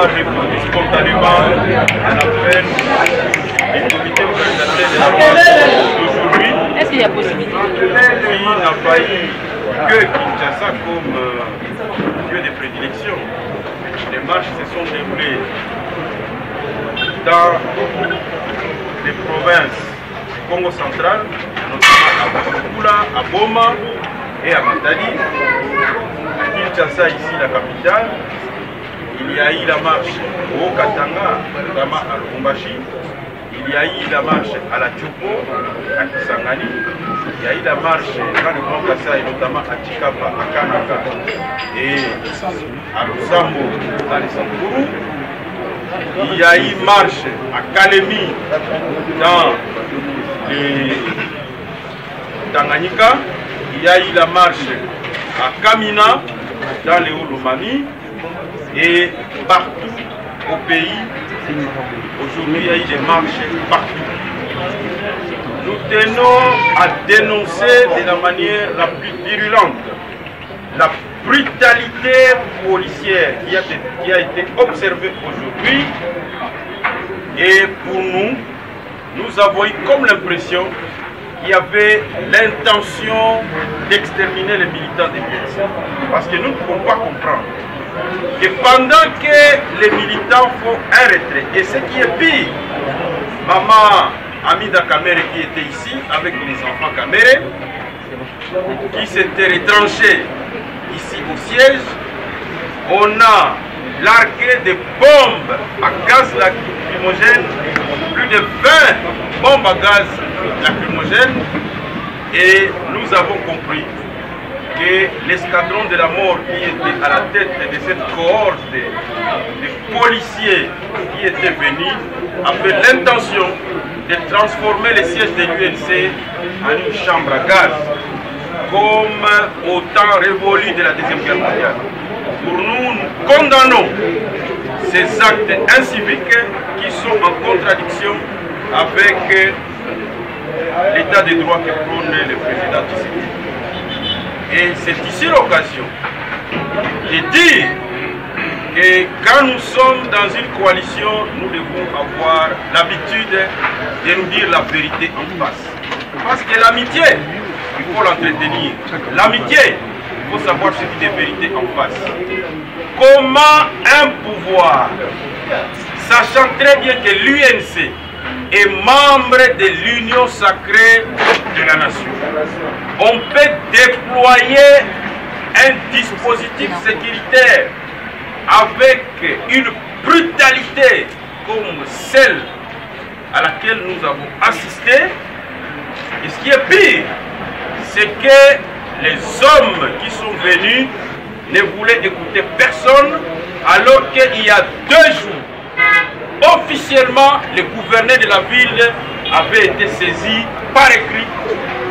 répondu spontanément à l'appel du comité organisateur de la marche d'aujourd'hui. Est-ce qu'il y a possibilité? Qui n'a pas eu que Kinshasa comme lieu de prédilection. Les marches se sont déroulées dans les provinces du Congo central, notamment à Bakula, à Boma et à Matadi. À Kinshasa, ici la capitale, il y a eu la marche au Katanga, notamment à Lubumbashi. Il y a eu la marche à la Tchopo, à Kisangani. Il y a eu la marche dans le Grand Kassai, notamment à Chikapa, à Kanaka et à Lusambo, dans les Sankourou. Il y a eu marche à Kalemi, dans les Tanganyika. Il y a eu la marche à Kamina, dans les Hauts-Lomami. Et partout au pays, aujourd'hui, il y a eu des marches partout. Nous tenons à dénoncer de la manière la plus virulente la brutalité policière qui a été observée aujourd'hui. Et pour nous, nous avons eu comme l'impression qu'il y avait l'intention d'exterminer les militants des PNC. Parce que nous ne pouvons pas comprendre que pendant que les militants font un retrait, et ce qui est pire, maman Amida Kamere qui était ici avec les enfants Kamere, qui s'était retranché ici au siège, on a largué des bombes à gaz lacrymogène, plus de 20 bombes à gaz lacrymogène, et nous avons compris que l'escadron de la mort qui était à la tête de cette cohorte de policiers qui étaient venus avait l'intention de transformer le siège de l'UNC en une chambre à gaz, comme au temps révolu de la Deuxième Guerre mondiale. Pour nous, nous condamnons ces actes inciviques qui sont en contradiction avec l'état de droit que prône le président Tshisekedi. Et c'est ici l'occasion de dire que quand nous sommes dans une coalition, nous devons avoir l'habitude de nous dire la vérité en face. Parce que l'amitié, il faut l'entretenir. L'amitié, il faut savoir ce qui est vérité en face. Comment un pouvoir, sachant très bien que l'UNC est membre de l'Union sacrée de la nation, on peut déployer un dispositif sécuritaire avec une brutalité comme celle à laquelle nous avons assisté. Et ce qui est pire, c'est que les hommes qui sont venus ne voulaient écouter personne, alors qu'il y a 2 jours, officiellement, le gouverneur de la ville avait été saisi par écrit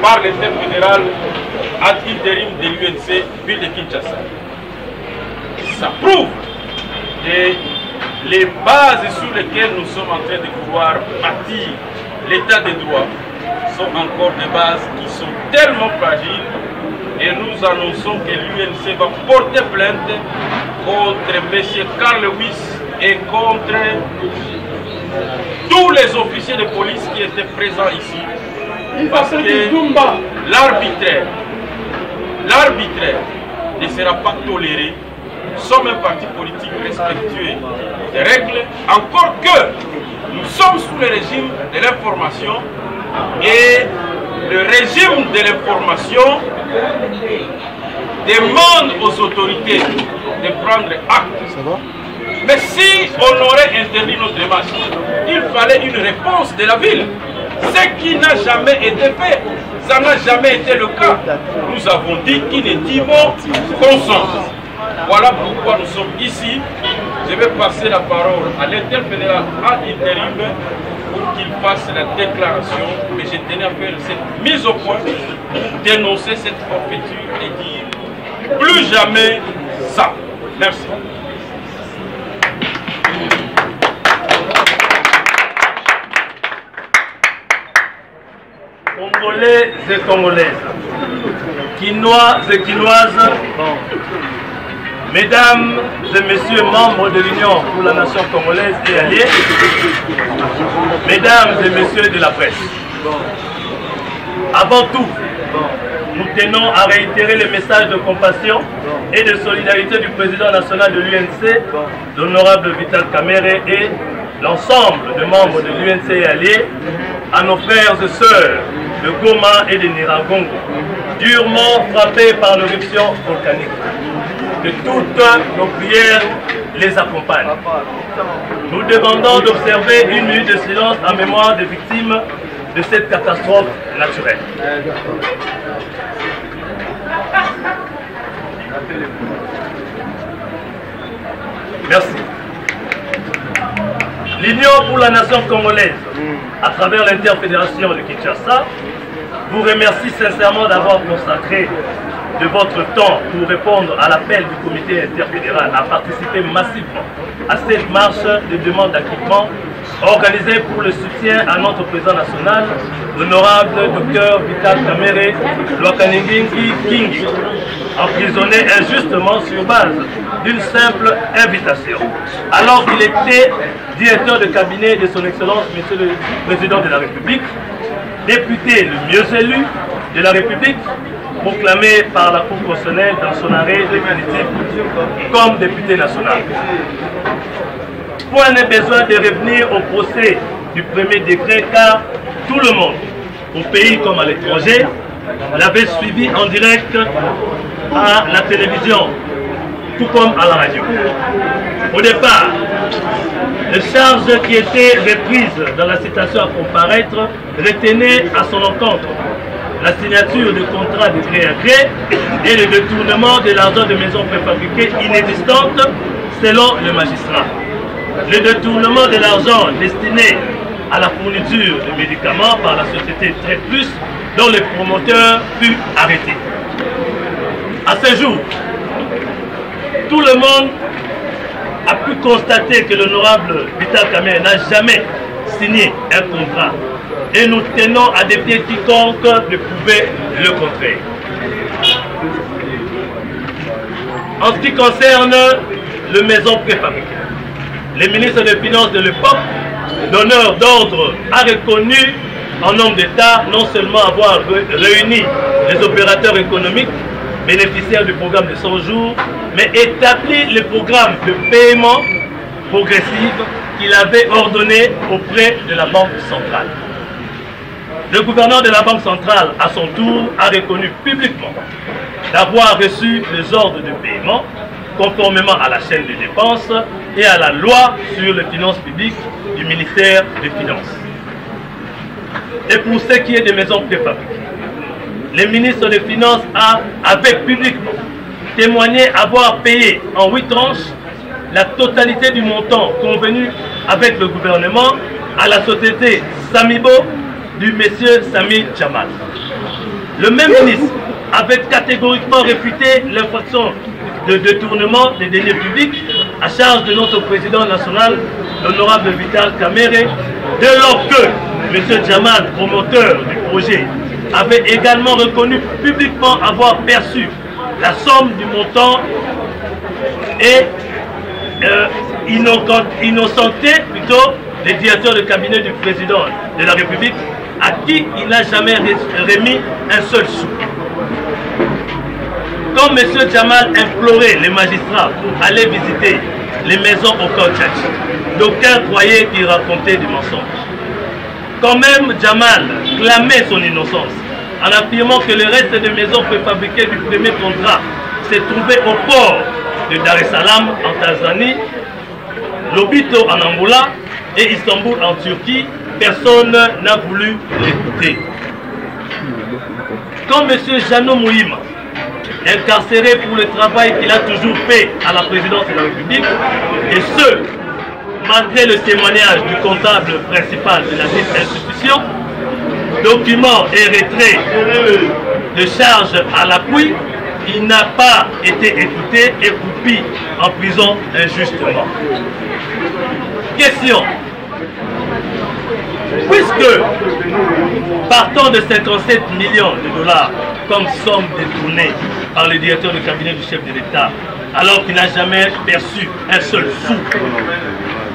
par le chef fédéral ad interim de l'UNC, ville de Kinshasa. Ça prouve que les bases sur lesquelles nous sommes en train de pouvoir bâtir l'état de droit sont encore des bases qui sont tellement fragiles, et nous annonçons que l'UNC va porter plainte contre M. Carl Lewis et contre tous les officiers de police qui étaient présents ici. Parce que l'arbitraire ne sera pas toléré. Nous sommes un parti politique respectueux des règles, encore que nous sommes sous le régime de l'information, et le régime de l'information demande aux autorités de prendre acte. Mais si on aurait interdit notre marche, il fallait une réponse de la ville. Ce qui n'a jamais été fait, ça n'a jamais été le cas. Nous avons dit inéditement conscience. Voilà pourquoi nous sommes ici. Je vais passer la parole à l'interfédéral ad interim pour qu'il fasse la déclaration. Mais je tenais à faire cette mise au point pour dénoncer cette forfaiture et dire plus jamais ça. Merci. Congolais et Congolaises, Quinois et Quinoises, Mesdames et messieurs membres de l'Union pour la nation congolaise et alliés, mesdames et messieurs de la presse, avant tout, nous tenons à réitérer le message de compassion et de solidarité du président national de l'UNC, l'honorable Vital Kamerhe, et l'ensemble des membres de l'UNC et alliés à nos frères et sœurs de Goma et de Nyiragongo, durement frappés par l'éruption volcanique. Que toutes nos prières les accompagnent. Nous demandons d'observer une minute de silence en mémoire des victimes de cette catastrophe naturelle. Merci. L'Union pour la nation congolaise, à travers l'interfédération de Kinshasa, vous remercie sincèrement d'avoir consacré de votre temps pour répondre à l'appel du comité interfédéral à participer massivement à cette marche de demande d'acquittement organisée pour le soutien à notre président national, l'honorable Dr Vital Kamerhe Lwakaningingi Kingi, emprisonné injustement sur base d'une simple invitation, alors qu'il était directeur de cabinet de son Excellence, Monsieur le Président de la République, député le mieux élu de la République, proclamé par la Cour constitutionnelle dans son arrêt définitif comme député national. Point n'est besoin de revenir au procès du premier décret, car tout le monde, au pays comme à l'étranger, l'avait suivi en direct à la télévision, tout comme à la radio. Au départ, les charges qui étaient reprises dans la citation à comparaître retenaient à son encontre la signature de contrats de gré à gré et le détournement de l'argent de maisons préfabriquées inexistantes selon le magistrat. Le détournement de l'argent destiné à la fourniture de médicaments par la société TraitPlus dont le promoteur fut arrêté. À ce jour, tout le monde a pu constater que l'honorable Vital Kamerhe n'a jamais signé un contrat. Et nous tenons à défier quiconque de prouver le contraire. En ce qui concerne le maison préfabriquée, le ministre des Finances de l'époque, donneur d'ordre, a reconnu en homme d'État non seulement avoir réuni les opérateurs économiques bénéficiaires du programme de 100 jours, mais établi le programme de paiement progressif qu'il avait ordonné auprès de la Banque centrale. Le gouverneur de la Banque centrale, à son tour, a reconnu publiquement d'avoir reçu les ordres de paiement conformément à la chaîne de dépenses et à la loi sur les finances publiques du ministère des Finances. Et pour ce qui est des maisons préfabriquées, le ministre des Finances avait publiquement témoigné avoir payé en 8 tranches la totalité du montant convenu avec le gouvernement à la société Samibo du monsieur Sami Jamal. Le même ministre avait catégoriquement réfuté l'infraction de détournement des deniers publics à charge de notre président national, l'honorable Vital Kamerhe, dès lors que monsieur Jamal, promoteur du projet, avait également reconnu publiquement avoir perçu la somme du montant et innocenté plutôt les directeurs de cabinet du président de la République, à qui il n'a jamais remis un seul sou. Quand M. Jamal implorait les magistrats pour aller visiter les maisons au Kotchach, d'aucuns croyaient qu'il racontait des mensonges. Quand même Jamal clamait son innocence en affirmant que le reste des maisons préfabriquées du premier contrat s'est trouvé au port de Dar es Salaam en Tanzanie, Lobito en Angola et Istanbul en Turquie, personne n'a voulu l'écouter. Quand M. Jeannot Mouhima, incarcéré pour le travail qu'il a toujours fait à la présidence de la République, et ce, malgré le témoignage du comptable principal de la dite institution, documents et retraits de charges à l'appui, il n'a pas été écouté et coupi en prison injustement. Question. Puisque, partant de 57 millions de dollars comme somme détournée par le directeur de cabinet du chef de l'État, alors qu'il n'a jamais perçu un seul sou.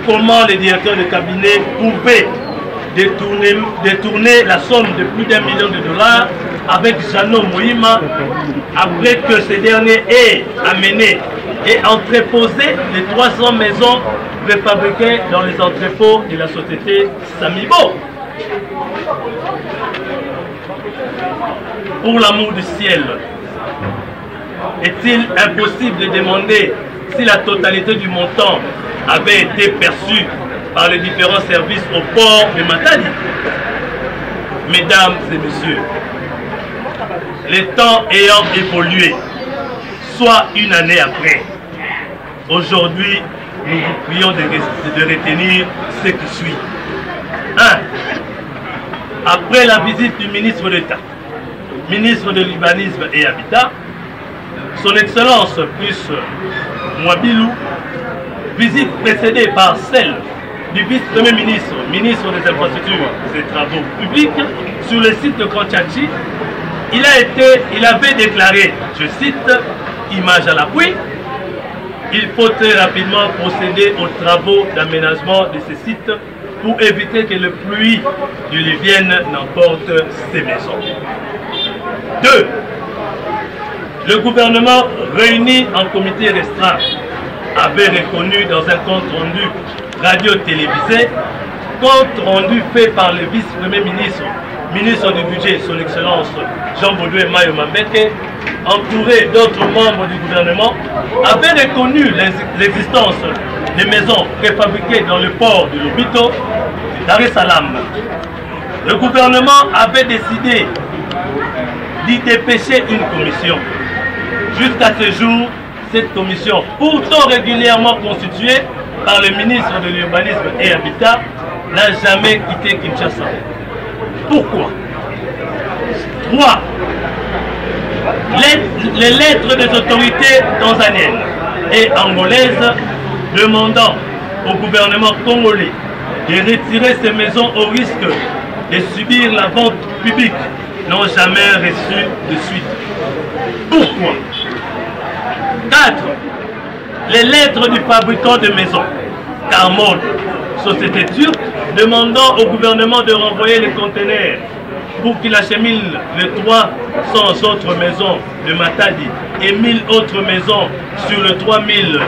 Comment les directeurs de cabinet pouvaient détourner la somme de plus d'1 million de dollars avec Jeannot Moïma après que ce dernier ait amené et entreposé les 300 maisons préfabriquées dans les entrepôts de la société Samibo. Pour l'amour du ciel, est-il impossible de demander si la totalité du montant avait été perçue par les différents services au port de Matadi? Mesdames et messieurs, les temps ayant évolué, soit une année après, aujourd'hui, nous vous prions de retenir ce qui suit. 1. Après la visite du ministre d'État, ministre de l'Urbanisme et Habitat, son Excellence plus Mwabilou, visite précédée par celle du vice-premier ministre, ministre des Infrastructures et des Travaux Publics, sur le site de Kantchachi, il avait déclaré, je cite, image à l'appui, il faut très rapidement procéder aux travaux d'aménagement de ces sites pour éviter que le pluie diluvienne n'emporte ces maisons. 2. Le gouvernement réuni en comité restreint avait reconnu dans un compte rendu radio-télévisé, compte rendu fait par le vice-premier ministre, ministre du budget, son Excellence Jean-Baudouin Mayo Mambeke, entouré d'autres membres du gouvernement, avait reconnu l'existence des maisons préfabriquées dans le port de Lobito, Dar es Salaam. Le gouvernement avait décidé d'y dépêcher une commission. Jusqu'à ce jour, cette commission, pourtant régulièrement constituée par le ministre de l'Urbanisme et Habitat, n'a jamais quitté Kinshasa. Pourquoi? 3. Les lettres des autorités tanzaniennes et angolaises demandant au gouvernement congolais de retirer ces maisons au risque de subir la vente publique n'ont jamais reçu de suite. Pourquoi? 4. Les lettres du fabricant de maisons, Carmode, société turque, demandant au gouvernement de renvoyer les conteneurs pour qu'il achemine les 300 autres maisons de Matadi et 1000 autres maisons sur le 3000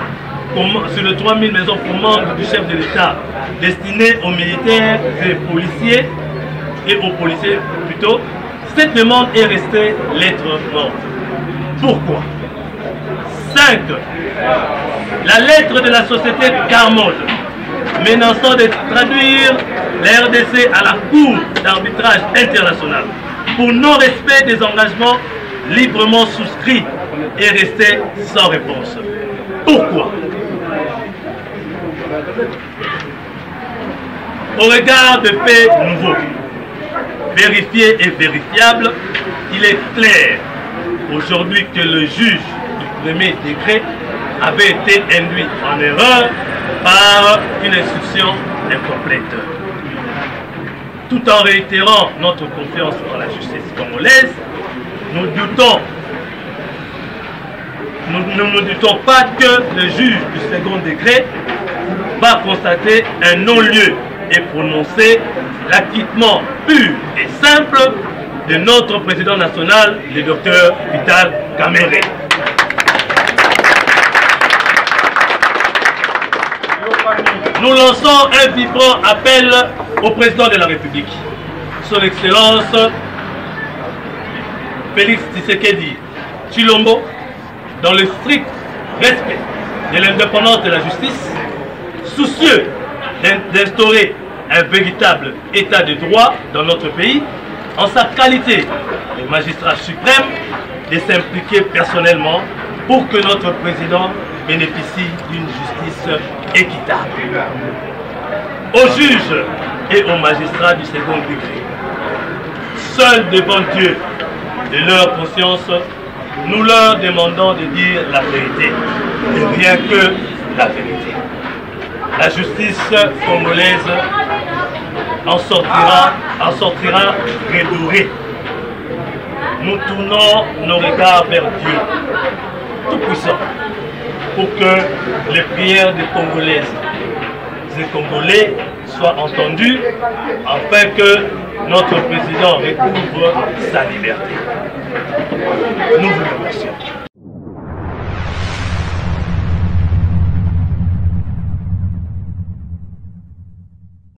maisons commandes du chef de l'État destinées aux militaires et policiers plutôt, cette demande est restée lettre morte. Pourquoi? 5. La lettre de la société Carmode menaçant de traduire la RDC à la Cour d'arbitrage international pour non-respect des engagements librement souscrits est restée sans réponse. Pourquoi? Au regard de faits nouveaux, vérifiés et vérifiables, il est clair aujourd'hui que le juge du premier degré avait été induit en erreur par une instruction incomplète. Tout en réitérant notre confiance en la justice congolaise, nous ne doutons pas que le juge du second degré va constater un non-lieu et prononcer l'acquittement pur et simple de notre président national, le docteur Vital Kamerhe. Nous lançons un vibrant appel au président de la République, son Excellence Félix Tshisekedi Tshilombo, dans le strict respect de l'indépendance de la justice, soucieux d'instaurer un véritable état de droit dans notre pays, en sa qualité de magistrat suprême, de s'impliquer personnellement pour que notre président bénéficie d'une justice équitable. Aux juges et aux magistrats du second degré, seuls devant Dieu de leur conscience, nous leur demandons de dire la vérité, et rien que la vérité. La justice congolaise en sortira redorée. Nous tournons nos regards vers Dieu, Tout-Puissant, pour que les prières des Congolaises et Congolais soient entendues afin que notre président recouvre sa liberté. Nous vous remercions.